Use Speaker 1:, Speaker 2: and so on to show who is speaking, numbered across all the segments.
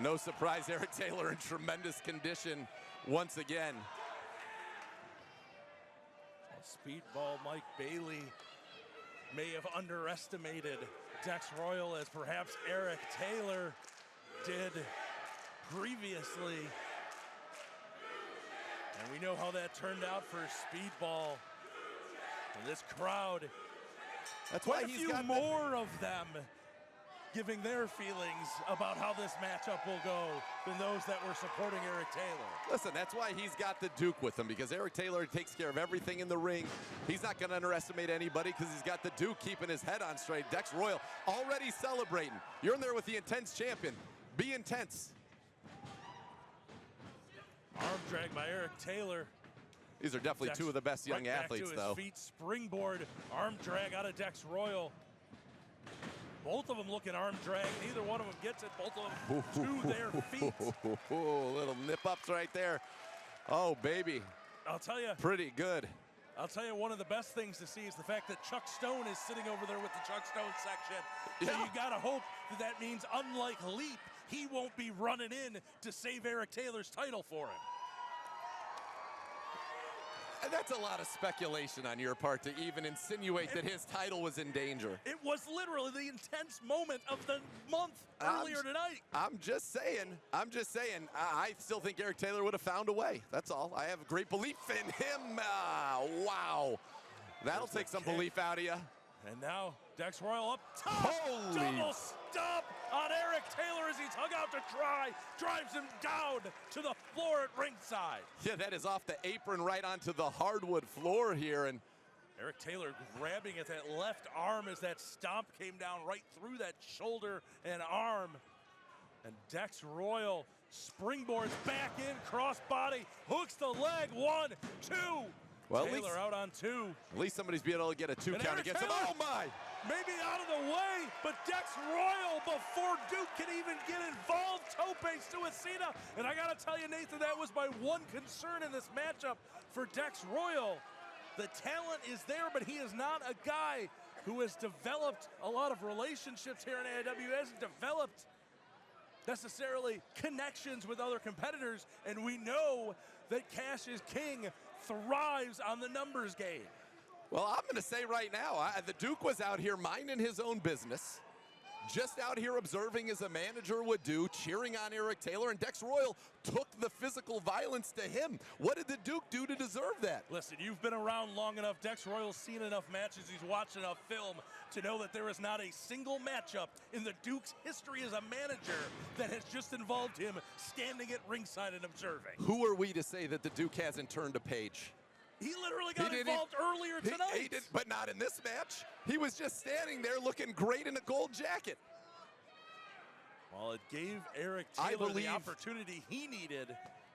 Speaker 1: No surprise, Eric Taylor in tremendous condition once again.
Speaker 2: Speedball Mike Bailey may have underestimated Dex Royal as perhaps Eric Taylor did previously. And we know how that turned out for Speedball. And this crowd,
Speaker 1: that's why
Speaker 2: he's got more of them giving their feelings about how this matchup will go than those that were supporting Eric Taylor.
Speaker 1: Listen, that's why he's got the Duke with him, because Eric Taylor takes care of everything in the ring. He's not going to underestimate anybody because he's got the Duke keeping his head on straight. Dex Royal already celebrating. You're in there with the intense champion. Be intense.
Speaker 2: Arm drag by Eric Taylor.
Speaker 1: These are definitely
Speaker 2: Dex
Speaker 1: two of the best young
Speaker 2: right
Speaker 1: athletes,
Speaker 2: back to
Speaker 1: though.
Speaker 2: His feet, springboard, arm drag out of Dex Royal. Both of them looking arm drag. Neither one of them gets it. Both of them to their feet.
Speaker 1: Little nip-ups right there. Oh, baby.
Speaker 2: I'll tell you.
Speaker 1: Pretty good.
Speaker 2: I'll tell you, one of the best things to see is the fact that Chuck Stone is sitting over there with the Chuck Stone section. So you got to hope that that means, unlike Leap, he won't be running in to save Eric Taylor's title for him.
Speaker 1: And that's a lot of speculation on your part to even insinuate that his title was in danger.
Speaker 2: It was literally the intense moment of the month earlier tonight.
Speaker 1: I'm just saying. I still think Eric Taylor would have found a way. That's all. I have great belief in him. Wow. That'll take some belief out of you.
Speaker 2: And now Dex Royal up top.
Speaker 1: Holy.
Speaker 2: Double stop on Eric Taylor as he's hung out to dry. Drives him down to the floor at ringside.
Speaker 1: Yeah, that is off the apron right onto the hardwood floor here. And
Speaker 2: Eric Taylor grabbing at that left arm as that stomp came down right through that shoulder and arm. And Dex Royal springboards back in, crossbody, hooks the leg, 1, 2.
Speaker 1: Well,
Speaker 2: Taylor out on 2.
Speaker 1: At least somebody's being able to get a 2 count against him. Oh, my.
Speaker 2: Maybe out of the way, but Dex Royal, before Duke can even get involved, tope suicida. And I got to tell you, Nathan, that was my one concern in this matchup for Dex Royal. The talent is there, but he is not a guy who has developed a lot of relationships here in AIW, hasn't developed necessarily connections with other competitors, and we know that Cash is King thrives on the numbers game.
Speaker 1: Well, I'm going to say right now, the Duke was out here minding his own business, just out here observing as a manager would do, cheering on Eric Taylor, and Dex Royal took the physical violence to him. What did the Duke do to deserve that?
Speaker 2: Listen, you've been around long enough. Dex Royal's seen enough matches. He's watched enough film to know that there is not a single matchup in the Duke's history as a manager that has just involved him standing at ringside and observing.
Speaker 1: Who are we to say that the Duke hasn't turned a page?
Speaker 2: He literally got involved earlier tonight.
Speaker 1: He did, but not in this match. He was just standing there looking great in a gold jacket.
Speaker 2: Well, it gave Eric Taylor the opportunity he needed.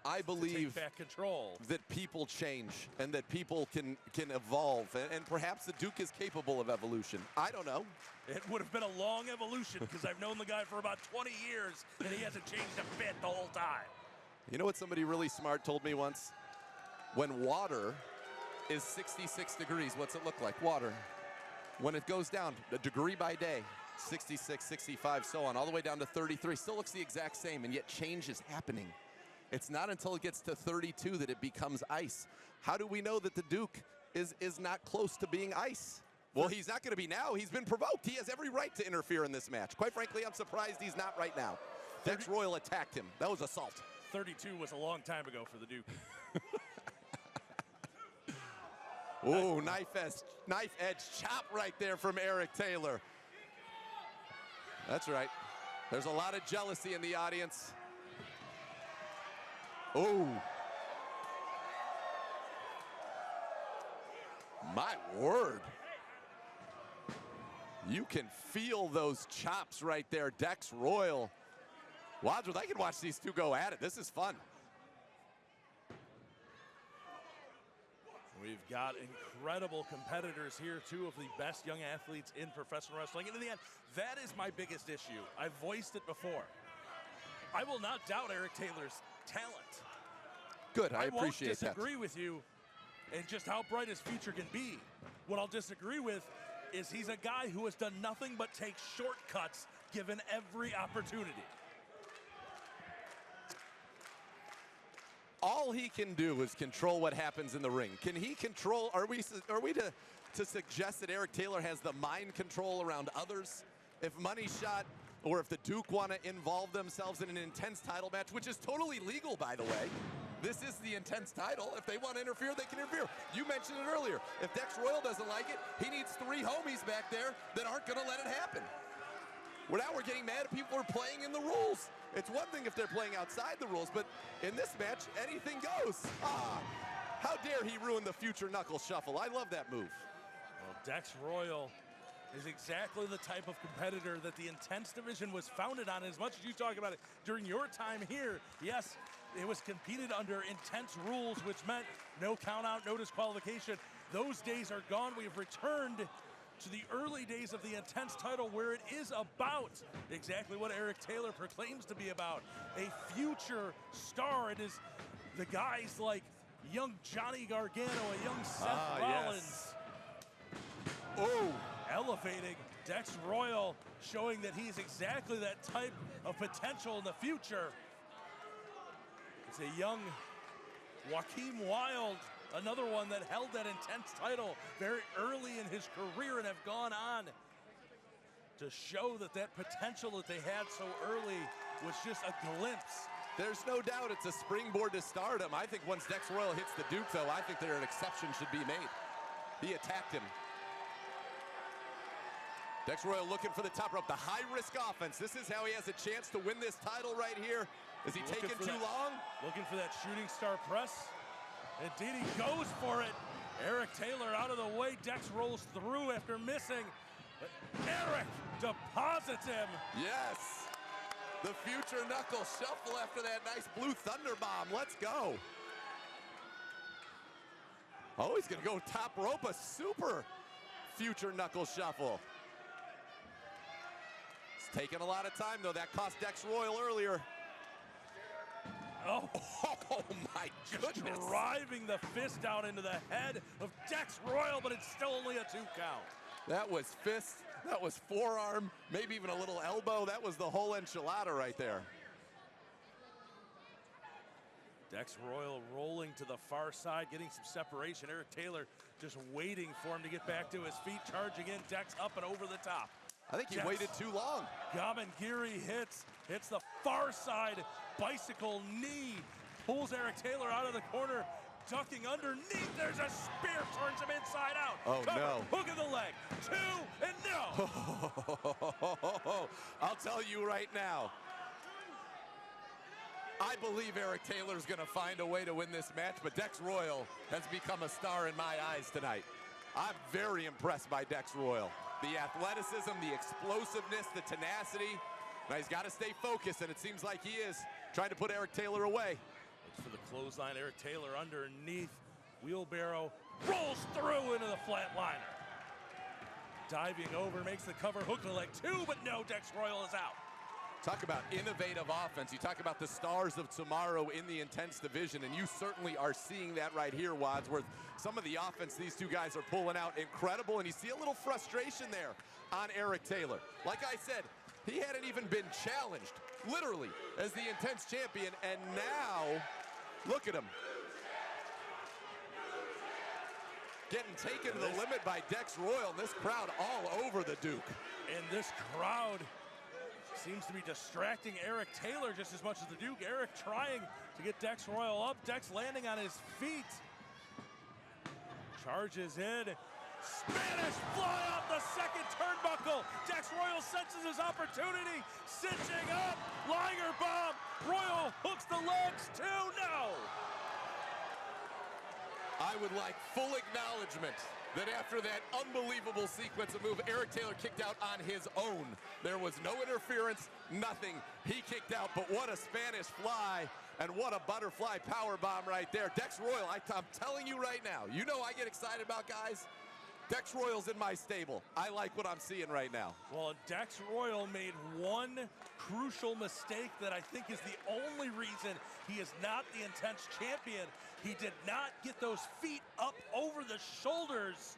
Speaker 1: I believe
Speaker 2: to take back control.
Speaker 1: That people change and that people can evolve, and perhaps the Duke is capable of evolution. I don't know.
Speaker 2: It would have been a long evolution because I've known the guy for about 20 years and he hasn't changed a bit the whole time.
Speaker 1: You know what somebody really smart told me once? When water is 66 degrees, what's it look like? Water. When it goes down a degree by day, 66, 65, so on, all the way down to 33, still looks the exact same, and yet change is happening. It's not until it gets to 32 that it becomes ice. How do we know that the Duke is not close to being ice? Well, he's not going to be now. He's been provoked. He has every right to interfere in this match. Quite frankly, I'm surprised he's not right now. Dex Royal attacked him. That was assault.
Speaker 2: 32 was a long time ago for the Duke.
Speaker 1: Ooh, knife edge chop right there from Eric Taylor. That's right. There's a lot of jealousy in the audience. Oh. My word. You can feel those chops right there, Dex Royal. Wadsworth, I can watch these two go at it. This is fun.
Speaker 2: We've got incredible competitors here, two of the best young athletes in professional wrestling. And in the end, that is my biggest issue. I've voiced it before. I will not doubt Eric Taylor's talent.
Speaker 1: Good, I appreciate that.
Speaker 2: I won't disagree with you in just how bright his future can be. What I'll disagree with is he's a guy who has done nothing but take shortcuts given every opportunity.
Speaker 1: all he can do is control what happens in the ring. Can he control, are we to suggest that Eric Taylor has the mind control around others? If Money Shot or if the Duke want to involve themselves in an intense title match, which is totally legal, by the way. This is the intense title. If they want to interfere, they can interfere. You mentioned it earlier. If Dex Royal doesn't like it, he needs 3 homies back there that aren't going to let it happen. Well, now we're getting mad at people who are playing in the rules. It's one thing if they're playing outside the rules, but in this match, anything goes. How dare he ruin the future knuckle shuffle. I love that move.
Speaker 2: Well, Dex Royal is exactly the type of competitor that the Intense division was founded on. As much as you talk about it during your time here, yes, it was competed under intense rules, which meant no count out, no disqualification. Those days are gone. We have returned to the early days of the Intense title, where it is about exactly what Eric Taylor proclaims to be about, a future star. It is the guys like young Johnny Gargano, a young Seth Rollins.
Speaker 1: Oh,
Speaker 2: elevating Dex Royal, showing that he's exactly that type of potential in the future. It's a young Joaquin Wilde, another one that held that Intense title very early in his career and have gone on to show that that potential that they had so early was just a glimpse.
Speaker 1: There's no doubt it's a springboard to stardom. I think once Dex Royal hits the Duke, though, I think there an exception should be made. He attacked him. Dex Royal looking for the top rope, the high-risk offense. This is how he has a chance to win this title right here. Is he taking too long?
Speaker 2: Looking for that shooting star press. Indeed, he goes for it. Eric Taylor out of the way. Dex rolls through after missing. But Eric deposits him.
Speaker 1: Yes. The future knuckle shuffle after that nice blue thunder bomb. Let's go. Oh, he's going to go top rope, a super future knuckle shuffle. It's taking a lot of time, though. That cost Dex Royal earlier.
Speaker 2: Oh,
Speaker 1: my goodness.
Speaker 2: Driving the fist down into the head of Dex Royal, but it's still only a 2 count.
Speaker 1: That was fist, that was forearm, maybe even a little elbow. That was the whole enchilada right there.
Speaker 2: Dex Royal rolling to the far side, getting some separation. Eric Taylor just waiting for him to get back to his feet, charging in. Dex up and over the top.
Speaker 1: I think he waited too long.
Speaker 2: Gamengiri hits the far side bicycle knee, pulls Eric Taylor out of the corner, ducking underneath. There's a spear, turns him inside out.
Speaker 1: Oh,
Speaker 2: cover,
Speaker 1: no.
Speaker 2: hook of the leg, 2, and no.
Speaker 1: I'll tell you right now, I believe Eric Taylor's going to find a way to win this match, but Dex Royal has become a star in my eyes tonight. I'm very impressed by Dex Royal. The athleticism, the explosiveness, the tenacity. Now he's got to stay focused, and it seems like he is trying to put Eric Taylor away.
Speaker 2: Looks for the clothesline. Eric Taylor underneath. Wheelbarrow rolls through into the flatliner. Diving over, makes the cover, hook to the leg 2, but no, Dex Royal is out.
Speaker 1: Talk about innovative offense. You talk about the stars of tomorrow in the Intense division, and you certainly are seeing that right here, Wadsworth. Some of the offense these two guys are pulling out, incredible, and you see a little frustration there on Eric Taylor. Like I said, he hadn't even been challenged, literally, as the Intense champion, and now, look at him. Getting taken to the limit by Dex Royal, and this crowd all over the Duke.
Speaker 2: And this crowd seems to be distracting Eric Taylor just as much as the Duke. Eric trying to get Dex Royal up. Dex landing on his feet. Charges in. Spanish fly off the second turnbuckle. Dex Royal senses his opportunity. Cinching up. Liger bomb. Royal hooks the legs. 2, no.
Speaker 1: I would like full acknowledgement that after that unbelievable sequence of move, Eric Taylor kicked out on his own. There was no interference, nothing. He kicked out, but what a Spanish fly and what a butterfly power bomb right there. Dex Royal, I'm telling you right now, you know I get excited about guys. Dex Royal's in my stable. I like what I'm seeing right now.
Speaker 2: Well, Dex Royal made one crucial mistake that I think is the only reason he is not the Intense champion. He did not get those feet up over the shoulders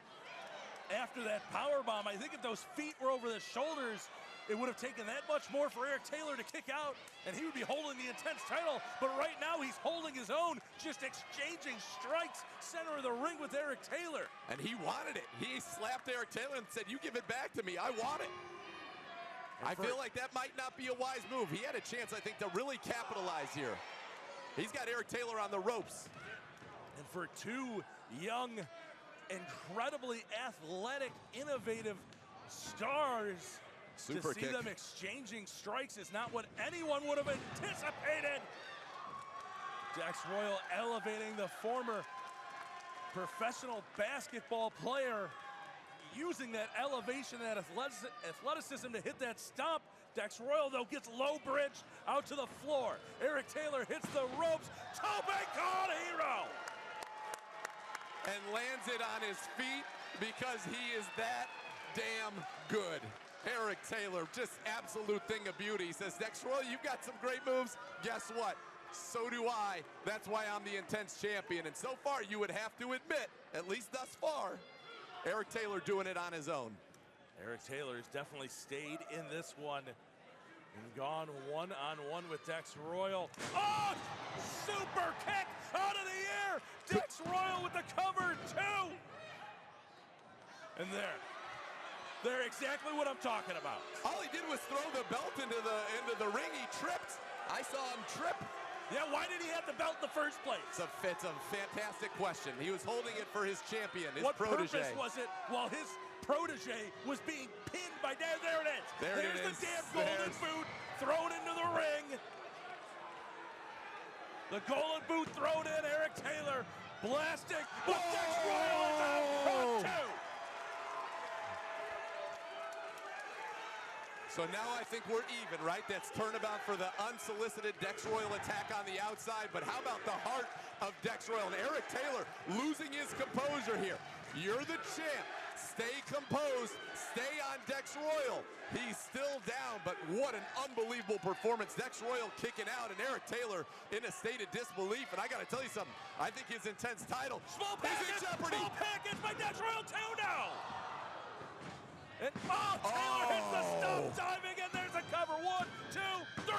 Speaker 2: after that power bomb. I think if those feet were over the shoulders, it would have taken that much more for Eric Taylor to kick out, and he would be holding the Intense title. But right now, he's holding his own, just exchanging strikes center of the ring with Eric Taylor.
Speaker 1: And he wanted it. He slapped Eric Taylor and said, "You give it back to me. I want it." I feel like that might not be a wise move. He had a chance, I think, to really capitalize here. He's got Eric Taylor on the ropes.
Speaker 2: And for two young, incredibly athletic, innovative stars,
Speaker 1: Super
Speaker 2: to see
Speaker 1: kick.
Speaker 2: them exchanging strikes is not what anyone would have anticipated. Dex Royal elevating the former professional basketball player, using that elevation, that athleticism to hit that stomp. Dex Royal, though, gets low bridge out to the floor. Eric Taylor hits the ropes. Tope con hero.
Speaker 1: And lands it on his feet because he is that damn good. Eric Taylor, just absolute thing of beauty. He says, "Dex Royal, you've got some great moves. Guess what? So do I. That's why I'm the Intense champion." And so far, you would have to admit, at least thus far, Eric Taylor doing it on his own.
Speaker 2: Eric Taylor has definitely stayed in this one and gone one-on-one with Dex Royal. Oh, super kick out of the air. Dex Royal with the cover, two. And they're exactly what I'm talking about.
Speaker 1: All he did was throw the belt into the ring. He tripped. I saw him trip.
Speaker 2: Yeah, why did he have the belt in the first place?
Speaker 1: It's a fantastic question. He was holding it for his champion, his
Speaker 2: what
Speaker 1: protege.
Speaker 2: Purpose was it while his protege was being pinned by there it is. There's the damn golden boot thrown into the ring. The golden boot thrown in. Eric Taylor blasting. But Dex Royal is out. Two.
Speaker 1: So now I think we're even, right? That's turnabout for the unsolicited Dex Royal attack on the outside. But how about the heart of Dex Royal? And Eric Taylor losing his composure here. You're the champ. Stay composed. Stay on Dex Royal. He's still down, but what an unbelievable performance. Dex Royal kicking out, and Eric Taylor in a state of disbelief. And I got to tell you something. I think his Intense title
Speaker 2: Small
Speaker 1: is
Speaker 2: package,
Speaker 1: in jeopardy.
Speaker 2: small package by Dex Royal 2 now. And Taylor hits the stump, diving, and there's a cover. 1, 2, 3.